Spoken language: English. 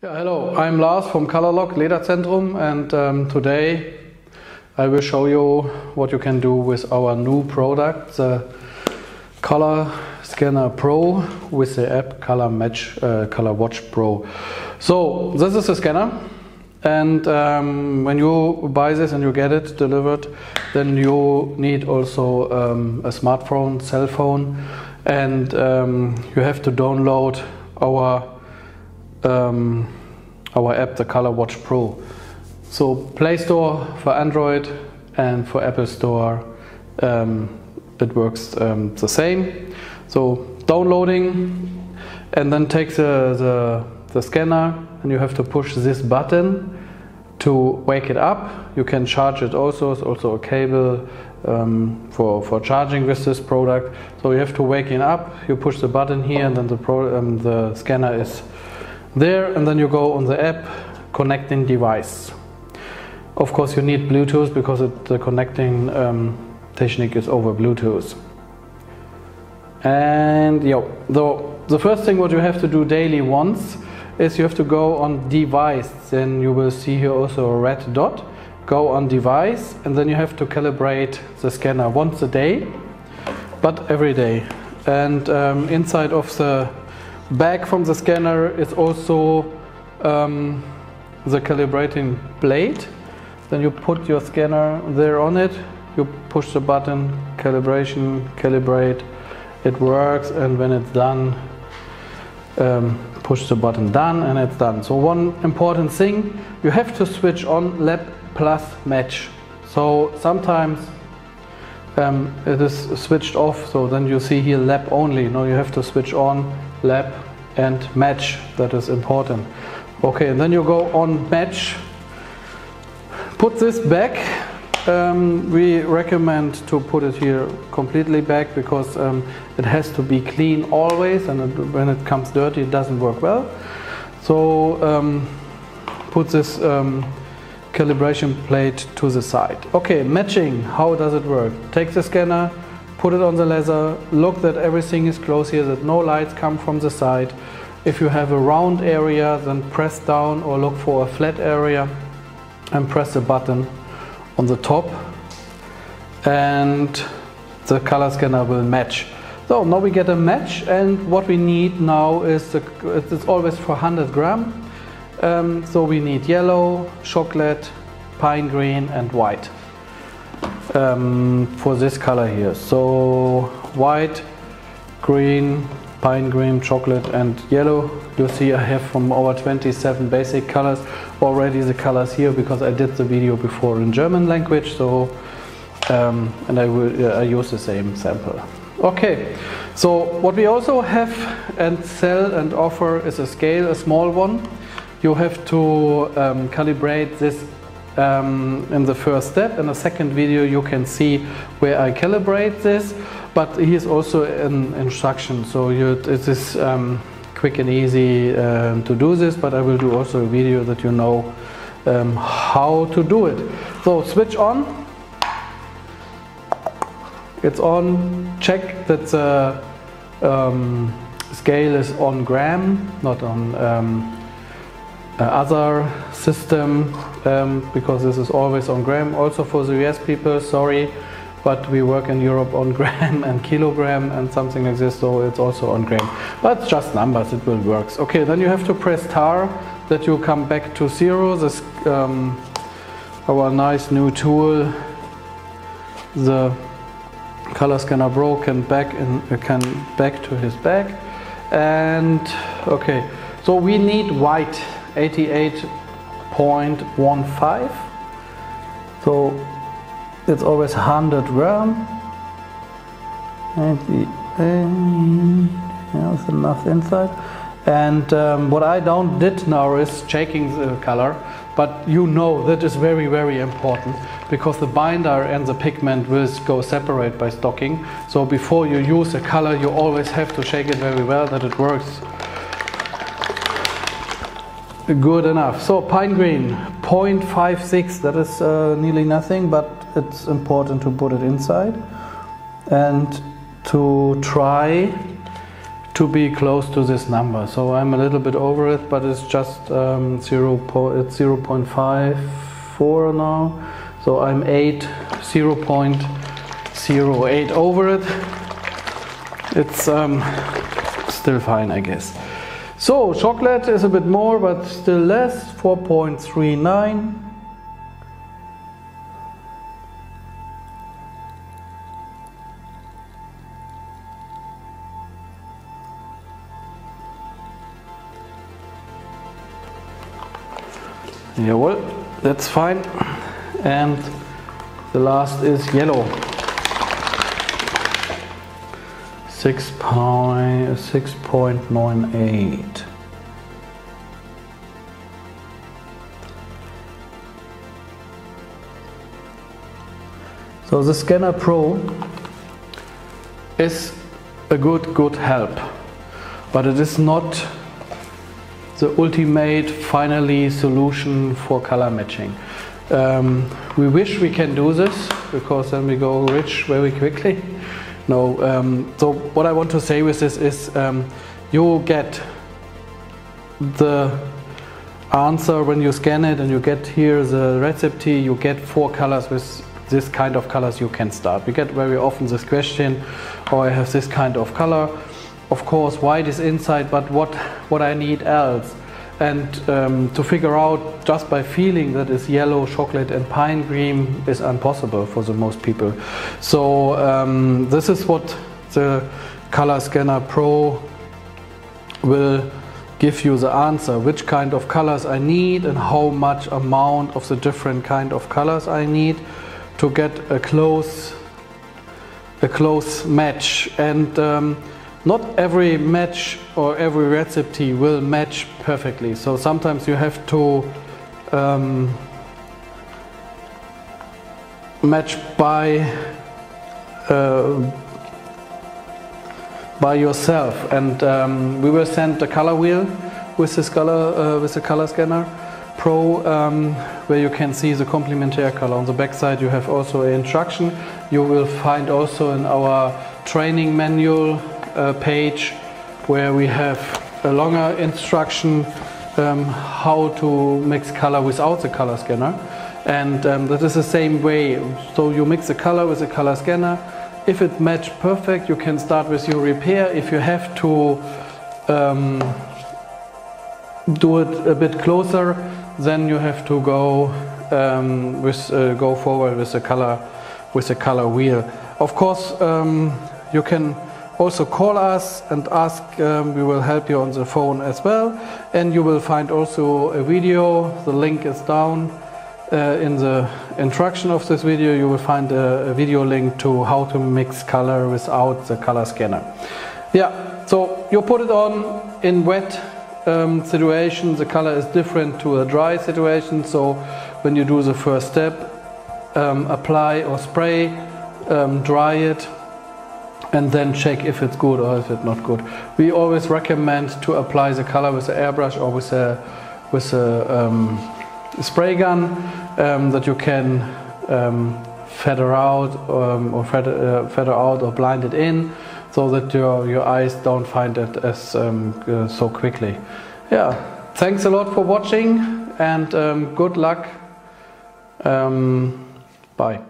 Yeah, hello, I'm Lars from Colourlock Lederzentrum, and today I will show you what you can do with our new product, the ColourScannerPRO with the app ColourWatch Pro. So this is a scanner, and when you buy this and you get it delivered, then you need also a smartphone, cell phone, and you have to download our app, the ColourWatch Pro. So Play Store for Android and for Apple Store it works the same. So downloading, and then take the scanner, and you have to push this button to wake it up. You can charge it also. It's also a cable for charging with this product. So you have to wake it up. You push the button here, and then the scanner is there, and then you go on the app, connecting device. Of course you need Bluetooth because the connecting technique is over Bluetooth. And the first thing what you have to do daily once is you have to go on device. Then you will see here also a red dot. Go on device, and then you have to calibrate the scanner once a day, but every day. And inside of the bag from the scanner is also the calibrating blade. Then you put your scanner there on it, you push the button, calibration, calibrate, it works, and when it's done, push the button done, and it's done. So one important thing, you have to switch on lap plus match. So sometimes it is switched off, so then you see here lap only. No, you have to switch on lap and match. That is important. Okay, and then you go on match. Put this back. We recommend to put it here completely back, because it has to be clean always, and when it comes dirty it doesn't work well. So put this calibration plate to the side. Okay, matching, how does it work? Take the scanner, put it on the leather, look that everything is close here, that no lights come from the side. If you have a round area, then press down, or look for a flat area and press the button on the top, and the color scanner will match. So now we get a match, and what we need now is, it's always for 100 gram. So we need yellow, chocolate, pine green and white for this color here. So white, green, pine green, chocolate and yellow. You see I have from our 27 basic colors already the colors here, because I did the video before in German language. So and I use the same sample. Okay, so what we also have and sell and offer is a scale, a small one. You have to calibrate this in the first step. In the second video you can see where I calibrate this, but here's also an instruction, so it is quick and easy to do this, but I will do also a video that you know how to do it. So switch on, it's on, check that the scale is on gram, not on other system, because this is always on gram. Also for the US people, sorry, but we work in Europe on gram and kilogram and something like this, so it's also on gram. But it's just numbers, it will work. Okay, then you have to press tar, that you come back to zero. This our nice new tool, the ColourScannerPRO, can back to his bag. And okay, so we need white, 88.15. So it's always 100 gram. There's enough inside. And what I did now is checking the color, but you know that is very, very important, because the binder and the pigment will go separate by stocking. So before you use a color, you always have to shake it very well that it works good enough. So pine green, 0.56, that is nearly nothing, but it's important to put it inside and to try to be close to this number. So I'm a little bit over it, but it's just it's 0.54 now. So I'm 0.08 over it. It's still fine, I guess. So chocolate is a bit more, but still less, 4.39. Yeah, well, that's fine. And the last is yellow. 6.98. So the Scanner Pro is a good help, but it is not the ultimate finally solution for color matching. We wish we can do this, because then we go rich very quickly. No, so what I want to say with this is you get the answer when you scan it, and you get here the recipe. You get 4 colors. With this kind of colors you can start. We get very often this question, oh, I have this kind of color. Of course white is inside, but what I need else? And to figure out just by feeling that it's yellow, chocolate and pine green is impossible for the most people. So this is what the ColourScannerPRO will give you the answer, which kind of colors I need and how much amount of the different kind of colors I need to get a close match. And not every match or every recipe will match perfectly. So sometimes you have to match by yourself. And we will send the color wheel with this color with the ColourScannerPRO, where you can see the complementary color. On the back side you have also an instruction. You will find also in our training manual page where we have a longer instruction how to mix color without the color scanner, and that is the same way. So you mix the color with the color scanner. If it matched perfect, you can start with your repair. If you have to do it a bit closer, then you have to go go forward with the color wheel. Of course, you can also call us and ask. We will help you on the phone as well, and you will find also a video. The link is down in the instruction of this video. You will find a video link to how to mix color without the color scanner. Yeah, so you put it on in wet situation. The color is different to a dry situation. So when you do the first step, apply or spray, dry it, and then check if it's good or if it's not good. We always recommend to apply the color with an airbrush or with a spray gun, that you can feather out or blind it in, so that your eyes don't find it as so quickly. Yeah, thanks a lot for watching, and good luck. Bye.